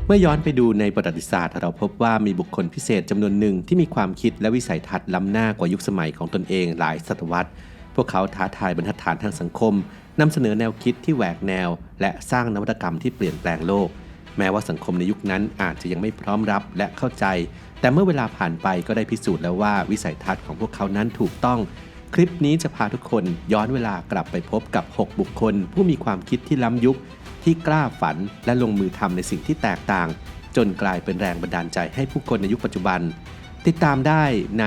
เมื่อย้อนไปดูในประวัติศาสตร์เราพบว่ามีบุคคลพิเศษจำนวนหนึ่งที่มีความคิดและวิสัยทัศน์ล้ำหน้ากว่ายุคสมัยของตนเองหลายศตวรรษพวกเขาท้าทายบรรทัดฐานทางสังคมนำเสนอแนวคิดที่แหวกแนวและสร้างนวัตกรรมที่เปลี่ยนแปลงโลกแม้ว่าสังคมในยุคนั้นอาจจะยังไม่พร้อมรับและเข้าใจแต่เมื่อเวลาผ่านไปก็ได้พิสูจน์แล้วว่าวิสัยทัศน์ของพวกเขานั้นถูกต้องคลิปนี้จะพาทุกคนย้อนเวลากลับไปพบกับ6บุคคลผู้มีความคิดที่ล้ำยุคที่กล้าฝันและลงมือทำในสิ่งที่แตกต่างจนกลายเป็นแรงบันดาลใจให้ผู้คนในยุคปัจจุบันติดตามได้ใน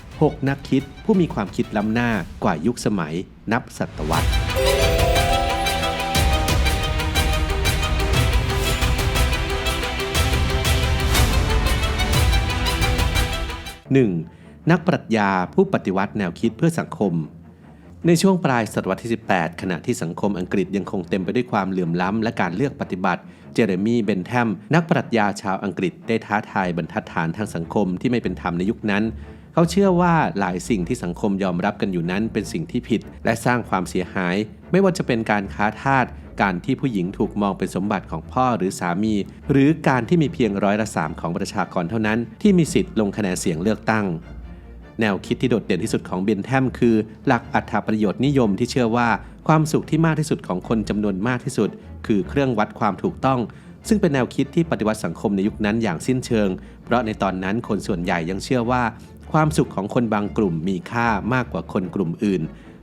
6นักคิดผู้มีความคิดล้ำหน้ากว่ายุคสมัยนับศตวรรษ1. นักปรัชญาผู้ปฏิวัติแนวคิดเพื่อสังคมในช่วงปลายศตวรรษที่18ขณะที่สังคมอังกฤษยังคงเต็มไปด้วยความเหลื่อมล้ำและการเลือกปฏิบัติเจเรมีเบนแทมนักปรัชญาชาวอังกฤษได้ท้าทายบรรทัดฐานทางสังคมที่ไม่เป็นธรรมในยุคนั้นเขาเชื่อว่าหลายสิ่งที่สังคมยอมรับกันอยู่นั้นเป็นสิ่งที่ผิดและสร้างความเสียหายไม่ว่าจะเป็นการค้าทาสการที่ผู้หญิงถูกมองเป็นสมบัติของพ่อหรือสามีหรือการที่มีเพียง3%ของประชากรเท่านั้นที่มีสิทธิ์ลงคะแนนเสียงเลือกตั้งแนวคิดที่โดดเด่นที่สุดของเบนแทมคือหลักอัตถประโยชน์นิยมที่เชื่อว่าความสุขที่มากที่สุดของคนจำนวนมากที่สุดคือเครื่องวัดความถูกต้องซึ่งเป็นแนวคิดที่ปฏิวัติสังคมในยุคนั้นอย่างสิ้นเชิงเพราะในตอนนั้นคนส่วนใหญ่ยังเชื่อว่าความสุขของคนบางกลุ่มมีค่ามากกว่าคนกลุ่มอื่น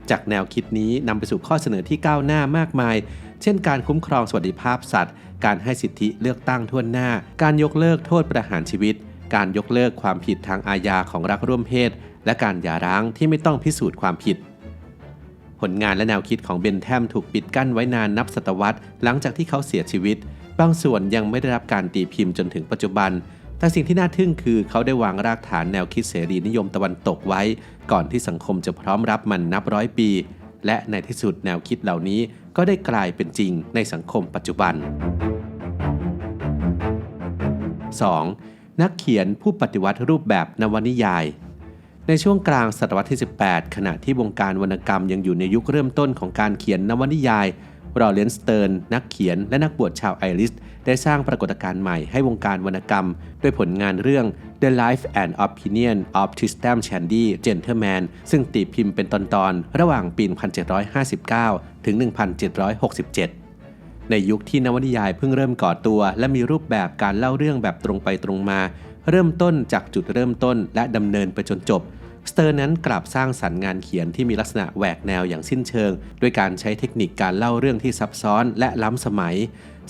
จากแนวคิดนี้นำไปสู่ข้อเสนอที่ก้าวหน้ามากมายเช่นการคุ้มครองสวัสดิภาพสัตว์การให้สิทธิเลือกตั้งทั่วหน้าการยกเลิกโทษประหารชีวิตการยกเลิกความผิดทางอาญาของรักร่วมเพศและการหย่าร้างที่ไม่ต้องพิสูจน์ความผิดผลงานและแนวคิดของเบนแทมถูกปิดกั้นไว้นานนับศตวรรษหลังจากที่เขาเสียชีวิตบางส่วนยังไม่ได้รับการตีพิมพ์จนถึงปัจจุบันแต่สิ่งที่น่าทึ่งคือเขาได้วางรากฐานแนวคิดเสรีนิยมตะวันตกไว้ก่อนที่สังคมจะพร้อมรับมันนับร้อยปีและในที่สุดแนวคิดเหล่านี้ก็ได้กลายเป็นจริงในสังคมปัจจุบัน 2. นักเขียนผู้ปฏิวัติรูปแบบนวนิยายในช่วงกลางศตวรรษที่18ขณะที่วงการวรรณกรรมยังอยู่ในยุคเริ่มต้นของการเขียนนวนิยายรอเรนซ์ สเติร์นนักเขียนและนักบวชชาวไอริชได้สร้างปรากฏการณ์ใหม่ให้วงการวรรณกรรมด้วยผลงานเรื่อง The Life and Opinion of Tristram Shandy Gentleman ซึ่งตีพิมพ์เป็นตอนๆระหว่างปี 1759 ถึง 1767 ในยุคที่นวนิยายเพิ่งเริ่มก่อตัวและมีรูปแบบการเล่าเรื่องแบบตรงไปตรงมาเริ่มต้นจากจุดเริ่มต้นและดำเนินไปจนจบสเตอร์นั้นกลับสร้างสรรค์งานเขียนที่มีลักษณะแหวกแนวอย่างสิ้นเชิงด้วยการใช้เทคนิคการเล่าเรื่องที่ซับซ้อนและล้ำสมัย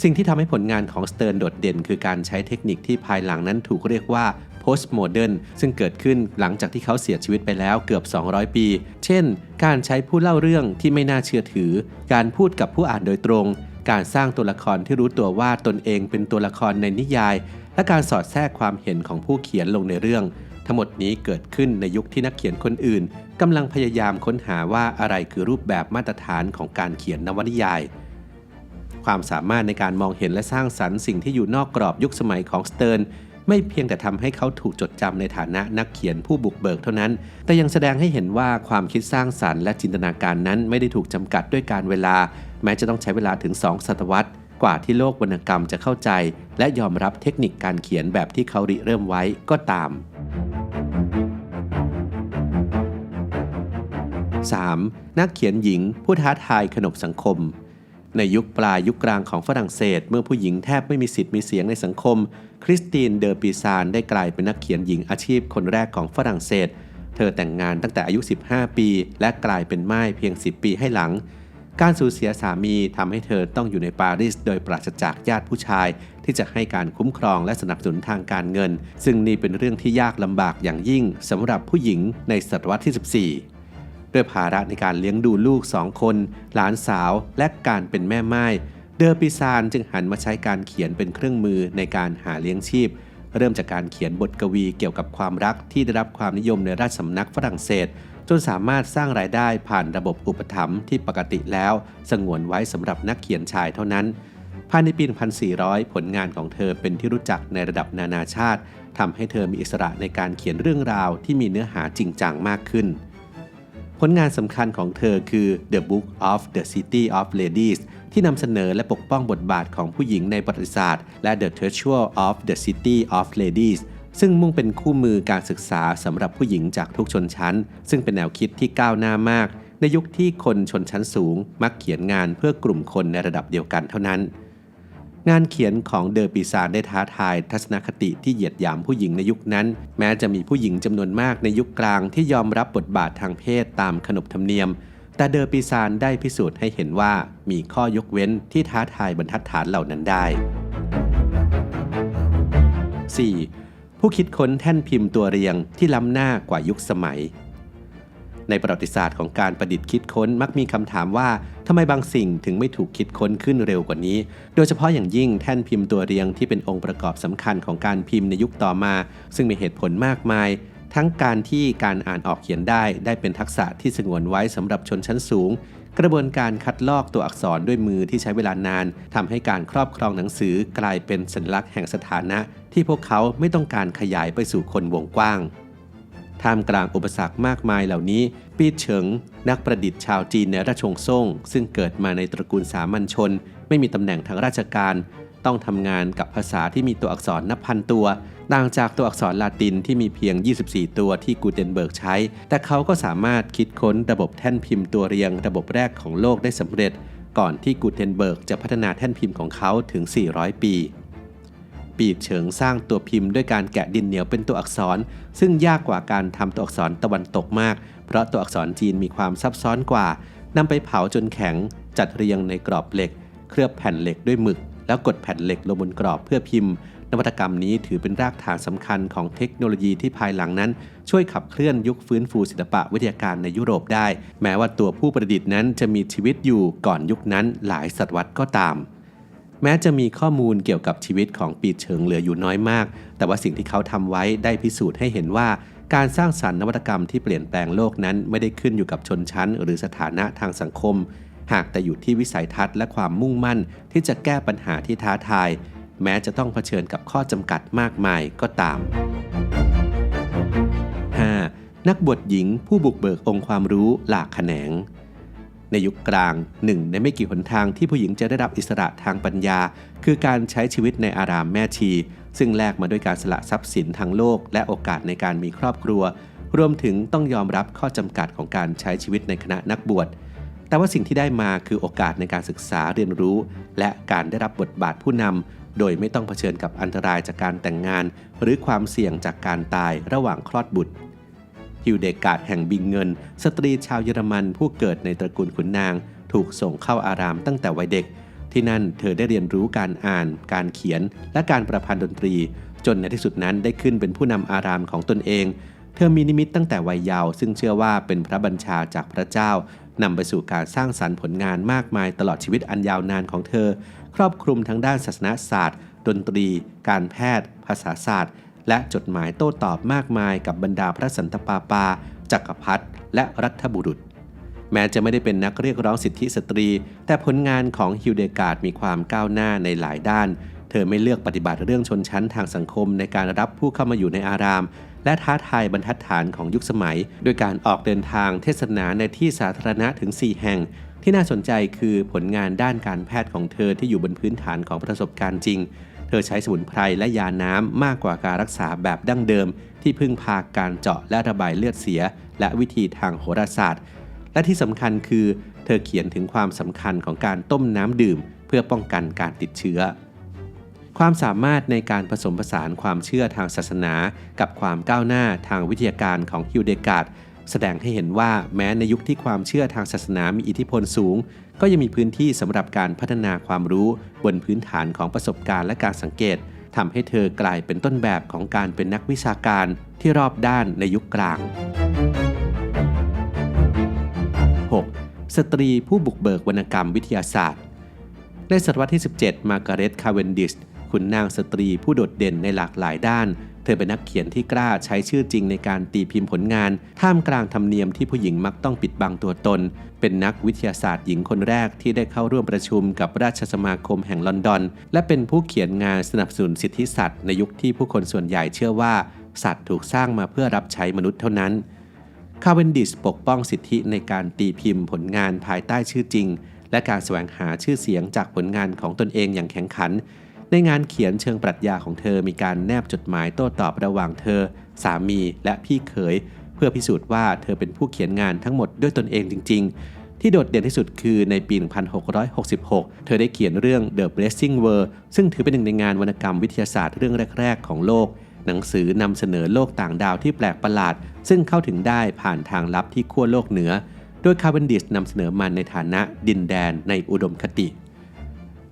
สิ่งที่ทำให้ผลงานของสเตอร์นโดดเด่นคือการใช้เทคนิคที่ภายหลังนั้นถูกเรียกว่า postmodern ซึ่งเกิดขึ้นหลังจากที่เขาเสียชีวิตไปแล้วเกือบ200ปีเช่นการใช้ผู้เล่าเรื่องที่ไม่น่าเชื่อถือการพูดกับผู้อ่านโดยตรงการสร้างตัวละครที่รู้ตัวว่าตนเองเป็นตัวละครในนิยายและการสอดแทรกความเห็นของผู้เขียนลงในเรื่องทั้งหมดนี้เกิดขึ้นในยุคที่นักเขียนคนอื่นกำลังพยายามค้นหาว่าอะไรคือรูปแบบมาตรฐานของการเขียนนวนิยายความสามารถในการมองเห็นและสร้างสรรค์สิ่งที่อยู่นอกกรอบยุคสมัยของสเติร์นไม่เพียงแต่ทำให้เขาถูกจดจำในฐานะนักเขียนผู้บุกเบิกเท่านั้นแต่ยังแสดงให้เห็นว่าความคิดสร้างสรรค์และจินตนาการนั้นไม่ได้ถูกจำกัดด้วยการเวลาแม้จะต้องใช้เวลาถึง2 ศตวรรษกว่าที่โลกวรรณกรรมจะเข้าใจและยอมรับเทคนิคการเขียนแบบที่เขาริเริ่มไว้ก็ตาม 3. นักเขียนหญิงผู้ท้าทายขนบสังคมในยุคปลายยุคกลางของฝรั่งเศสเมื่อผู้หญิงแทบไม่มีสิทธิ์มีเสียงในสังคมคริสติน เดอ ปีซานได้กลายเป็นนักเขียนหญิงอาชีพคนแรกของฝรั่งเศสเธอแต่งงานตั้งแต่อายุ15 ปีและกลายเป็นม่ายเพียง10 ปีให้หลังการสูญเสียสามีทำให้เธอต้องอยู่ในปารีสโดยปราศจากญาติผู้ชายที่จะให้การคุ้มครองและสนับสนุนทางการเงินซึ่งนี่เป็นเรื่องที่ยากลำบากอย่างยิ่งสำหรับผู้หญิงในศตวรรษที่ 14ด้วยภาระในการเลี้ยงดูลูก2 คนหลานสาวและการเป็นแม่ม่ายเดอ ปีซานจึงหันมาใช้การเขียนเป็นเครื่องมือในการหาเลี้ยงชีพเริ่มจากการเขียนบทกวีเกี่ยวกับความรักที่ได้รับความนิยมในราชสำนักฝรั่งเศสจนสามารถสร้างรายได้ผ่านระบบอุปถัมภ์ที่ปกติแล้วสงวนไว้สำหรับนักเขียนชายเท่านั้นภายในปี 1400 ผลงานของเธอเป็นที่รู้จักในระดับนานาชาติทำให้เธอมีอิสระในการเขียนเรื่องราวที่มีเนื้อหาจริงจังมากขึ้นผลงานสำคัญของเธอคือ The Book of the City of Ladies ที่นำเสนอและปกป้องบทบาทของผู้หญิงในประวัติศาสตร์และ The Treasure of the City of Ladies ซึ่งมุ่งเป็นคู่มือการศึกษาสำหรับผู้หญิงจากทุกชนชั้นซึ่งเป็นแนวคิดที่ก้าวหน้ามากในยุคที่คนชนชั้นสูงมักเขียนงานเพื่อกลุ่มคนในระดับเดียวกันเท่านั้นงานเขียนของเดอปีซานได้ท้าทายทัศนคติที่เหยียดหยามผู้หญิงในยุคนั้นแม้จะมีผู้หญิงจำนวนมากในยุคกลางที่ยอมรับบทบาททางเพศตามขนบธรรมเนียมแต่เดอปีซานได้พิสูจน์ให้เห็นว่ามีข้อยกเว้นที่ท้าทายบรรทัดฐานเหล่านั้นได้ 4. ผู้คิดค้นแท่นพิมพ์ตัวเรียงที่ล้ำหน้ากว่ายุคสมัยในประวัติศาสตร์ของการประดิษฐ์คิดค้นมักมีคำถามว่าทำไมบางสิ่งถึงไม่ถูกคิดค้นขึ้นเร็วกว่านี้โดยเฉพาะอย่างยิ่งแท่นพิมพ์ตัวเรียงที่เป็นองค์ประกอบสำคัญของการพิมพ์ในยุคต่อมาซึ่งมีเหตุผลมากมายทั้งการที่การอ่านออกเขียนได้เป็นทักษะที่สงวนไว้สำหรับชนชั้นสูงกระบวนการคัดลอกตัวอักษรด้วยมือที่ใช้เวลานานทำให้การครอบครองหนังสือกลายเป็นสัญลักษณ์แห่งสถานะที่พวกเขาไม่ต้องการขยายไปสู่คนวงกว้างท่ามกลางอุปสรรคมากมายเหล่านี้ปีเฉิงนักประดิษฐ์ชาวจีนในราชวงศ์ซ่งซึ่งเกิดมาในตระกูลสามัญชนไม่มีตำแหน่งทางราชการต้องทำงานกับภาษาที่มีตัวอักษรนับพันตัวต่างจากตัวอักษรลาตินที่มีเพียง24ตัวที่กูเทนเบิร์กใช้แต่เขาก็สามารถคิดค้นระบบแท่นพิมพ์ตัวเรียงระบบแรกของโลกได้สำเร็จก่อนที่กูเทนเบิร์กจะพัฒนาแท่นพิมพ์ของเขาถึง400ปีปีเฉิงสร้างตัวพิมพ์ด้วยการแกะดินเหนียวเป็นตัวอักษรซึ่งยากกว่าการทำตัวอักษรตะวันตกมากเพราะตัวอักษรจีนมีความซับซ้อนกว่านำไปเผาจนแข็งจัดเรียงในกรอบเหล็กเคลือบแผ่นเหล็กด้วยหมึกแล้วกดแผ่นเหล็กลงบนกรอบเพื่อพิมพ์นวัตกรรมนี้ถือเป็นรากฐานสำคัญของเทคโนโลยีที่ภายหลังนั้นช่วยขับเคลื่อนยุคฟื้นฟูศิลปะวิทยาการในยุโรปได้แม้ว่าตัวผู้ประดิษฐ์นั้นจะมีชีวิตอยู่ก่อนยุคนั้นหลายศตวรรษก็ตามแม้จะมีข้อมูลเกี่ยวกับชีวิตของปีเฉิงเหลืออยู่น้อยมากแต่ว่าสิ่งที่เขาทำไว้ได้พิสูจน์ให้เห็นว่าการสร้างสรรค์นวัตกรรมที่เปลี่ยนแปลงโลกนั้นไม่ได้ขึ้นอยู่กับชนชั้นหรือสถานะทางสังคมหากแต่อยู่ที่วิสัยทัศน์และความมุ่งมั่นที่จะแก้ปัญหาที่ท้าทายแม้จะต้องเผชิญกับข้อจำกัดมากมายก็ตาม 5. นักบวชหญิงผู้บุกเบิกองค์ความรู้หลากแขนงในยุคกลางหนึ่งในไม่กี่หนทางที่ผู้หญิงจะได้รับอิสระทางปัญญาคือการใช้ชีวิตในอารามแม่ชีซึ่งแลกมาด้วยการสละทรัพย์สินทางโลกและโอกาสในการมีครอบครัวรวมถึงต้องยอมรับข้อจำกัดของการใช้ชีวิตในคณะนักบวชแต่ว่าสิ่งที่ได้มาคือโอกาสในการศึกษาเรียนรู้และการได้รับบทบาทผู้นำโดยไม่ต้องเผชิญกับอันตรายจากการแต่งงานหรือความเสี่ยงจากการตายระหว่างคลอดบุตรฮิลเดการ์ดแห่งบิงเงินสตรีชาวเยอรมันผู้เกิดในตระกูลขุนนางถูกส่งเข้าอารามตั้งแต่วัยเด็กที่นั่นเธอได้เรียนรู้การอ่านการเขียนและการประพันธ์ดนตรีจนในที่สุดนั้นได้ขึ้นเป็นผู้นำอารามของตนเองเธอมีนิมิตตั้งแต่วัยเยาว์ซึ่งเชื่อว่าเป็นพระบัญชาจากพระเจ้านำไปสู่การสร้างสรรค์ผลงานมากมายตลอดชีวิตอันยาวนานของเธอครอบคลุมทั้งด้านศาสนศาสตร์ดนตรีการแพทย์ภาษาศาสตร์และจดหมายโต้ตอบมากมายกับบรรดาพระสันตะปาปาจักรพรรดิและรัฐบุรุษแม้จะไม่ได้เป็นนักเรียกร้องสิทธิสตรีแต่ผลงานของฮิลเดการ์ดมีความก้าวหน้าในหลายด้านเธอไม่เลือกปฏิบัติเรื่องชนชั้นทางสังคมในการรับผู้เข้ามาอยู่ในอารามและท้าทายบรรทัดฐานของยุคสมัยโดยการออกเดินทางเทศนาในที่สาธารณะถึง4แห่งที่น่าสนใจคือผลงานด้านการแพทย์ของเธอที่อยู่บนพื้นฐานของประสบการณ์จริงเธอใช้สมุนไพรและยาน้ำมากกว่าการรักษาแบบดั้งเดิมที่พึ่งพาการเจาะและระบายเลือดเสียและวิธีทางโหราศาสตร์และที่สำคัญคือเธอเขียนถึงความสำคัญของการต้มน้ำดื่มเพื่อป้องกันการติดเชื้อความสามารถในการผสมผสานความเชื่อทางศาสนากับความก้าวหน้าทางวิทยาการของฮิลเดการ์ดแสดงให้เห็นว่าแม้ในยุคที่ความเชื่อทางศาสนามีอิทธิพลสูงก็ยังมีพื้นที่สำหรับการพัฒนาความรู้บนพื้นฐานของประสบการณ์และการสังเกตทำให้เธอกลายเป็นต้นแบบของการเป็นนักวิชาการที่รอบด้านในยุคกลาง 6. สตรีผู้บุกเบิกวรรณกรรมวิทยาศาสตร์ในศตวรรษที่ 17 มาร์กาเร็ต คาเวนดิชขุนนางสตรีผู้โดดเด่นในหลากหลายด้านเธอเป็นนักเขียนที่กล้าใช้ชื่อจริงในการตีพิมพ์ผลงานท่ามกลางธรรมเนียมที่ผู้หญิงมักต้องปิดบังตัวตนเป็นนักวิทยาศาสตร์หญิงคนแรกที่ได้เข้าร่วมประชุมกับราชสมาคมแห่งลอนดอนและเป็นผู้เขียนงานสนับสนุนสิทธิสัตว์ในยุคที่ผู้คนส่วนใหญ่เชื่อว่าสัตว์ถูกสร้างมาเพื่อรับใช้มนุษย์เท่านั้นคาเวนดิชปกป้องสิทธิในการตีพิมพ์ผลงานภายใต้ชื่อจริง และการแสวงหาชื่อเสียงจากผลงานของตนเองอย่างแข็งขันในงานเขียนเชิงปรัชญาของเธอมีการแนบจดหมายโต้ตอบระหว่างเธอสามีและพี่เขยเพื่อพิสูจน์ว่าเธอเป็นผู้เขียนงานทั้งหมดด้วยตนเองจริงๆที่โดดเด่นที่สุดคือในปี 1666 เธอได้เขียนเรื่อง The Blessing World ซึ่งถือเป็นหนึ่งในงานวรรณกรรมวิทยาศาสตร์เรื่องแรกๆของโลกหนังสือนำเสนอโลกต่างดาวที่แปลกประหลาดซึ่งเข้าถึงได้ผ่านทางลับที่ขั้วโลกเหนือโดยคาร์เวนดิชนำเสนอมันในฐานะดินแดนในอุดมคติ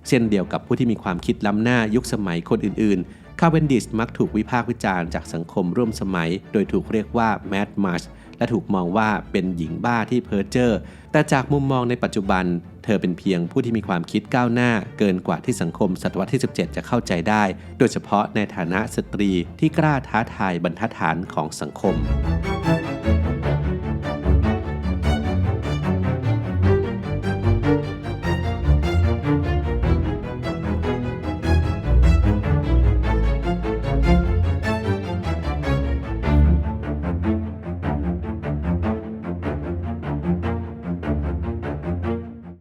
เช่นเดียวกับผู้ที่มีความคิดล้ำหน้ายุคสมัยคนอื่นๆคาร์เวนดิชมักถูกวิพากษ์วิจารณ์จากสังคมร่วมสมัยโดยถูกเรียกว่าแมดมัชและถูกมองว่าเป็นหญิงบ้าที่เพ้อเจ้อแต่จากมุมมองในปัจจุบันเธอเป็นเพียงผู้ที่มีความคิดก้าวหน้าเกินกว่าที่สังคมศตวรรษที่ 17 จะเข้าใจได้โดยเฉพาะในฐานะสตรีที่กล้าท้าทายบรรทัดฐานของสังคม